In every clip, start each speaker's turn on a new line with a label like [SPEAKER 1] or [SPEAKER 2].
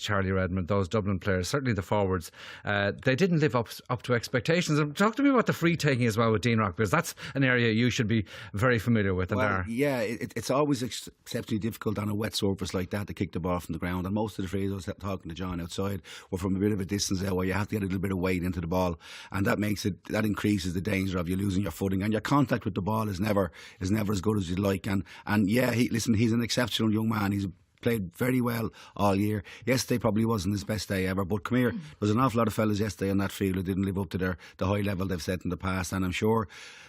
[SPEAKER 1] Charlie Redmond, those Dublin players, certainly the forwards, they didn't live up to expectations. And talk to me about the free taking as well with Dean Rock, because that's an area you should be very familiar with.
[SPEAKER 2] Well, yeah, it's always exceptionally difficult on a wet surface like that to kick the ball from the ground. And most of the frees, I was talking to John outside, were from a bit of a distance there where you have to get a little bit of weight into the ball, and that increases the danger of you losing your footing, and your contact with the ball is never as good as you'd like. And yeah, he's an exceptional young man. He's played very well all year. Yesterday probably wasn't his best day ever, but come here, there's an awful lot of fellas yesterday on that field who didn't live up to the high level they've set in the past, and I'm sure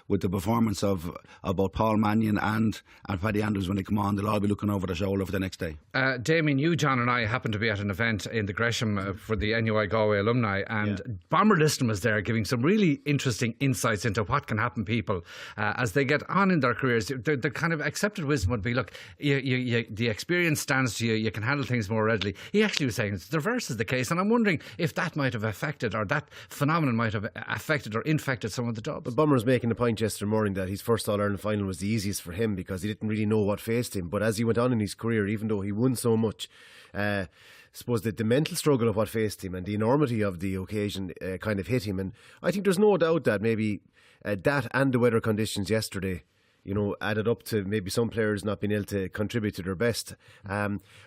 [SPEAKER 2] with the performance of both Paul Mannion and Paddy Andrews when they come on, they'll all be looking over their shoulder for the next day.
[SPEAKER 1] Damien, you, John and I happened to be at an event in the Gresham for the NUI Galway alumni, and Bomber Liston was there giving some really interesting insights into what can happen people as they get on in their careers. The kind of accepted wisdom would be, look, the experience stands to you, you can handle things more readily. He actually was saying the reverse is the case, and I'm wondering if that might have affected, or that phenomenon might have affected or infected some of the Dubs.
[SPEAKER 3] But Bomber was making the point yesterday morning that his first All-Ireland final was the easiest for him because he didn't really know what faced him. But as he went on in his career, even though he won so much, I suppose that the mental struggle of what faced him and the enormity of the occasion kind of hit him. And I think there's no doubt that maybe that and the weather conditions yesterday, you know, added up to maybe some players not being able to contribute to their best.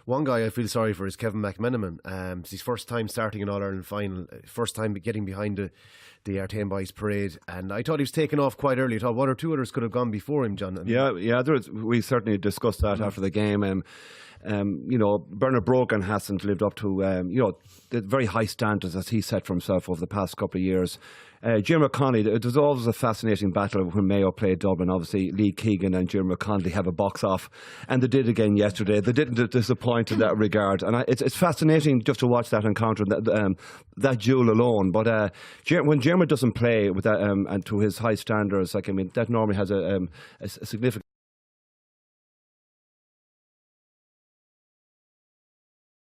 [SPEAKER 3] One guy I feel sorry for is Kevin McMenamin. It's his first time starting an All-Ireland final, first time getting behind the Artane Boys parade, and I thought he was taken off quite early. I thought one or two others could have gone before him, John.
[SPEAKER 4] We certainly discussed that after the game. You know, Bernard Brogan hasn't lived up to the very high standards that he set for himself over the past couple of years. Jim McConnelly, it was always a fascinating battle when Mayo played Dublin. Obviously, Lee Keegan and Jim McConnelly have a box off, and they did again yesterday. They didn't disappoint in that regard, and it's fascinating just to watch that encounter, that duel alone. But when Jim doesn't play with that and to his high standards, that normally has a significant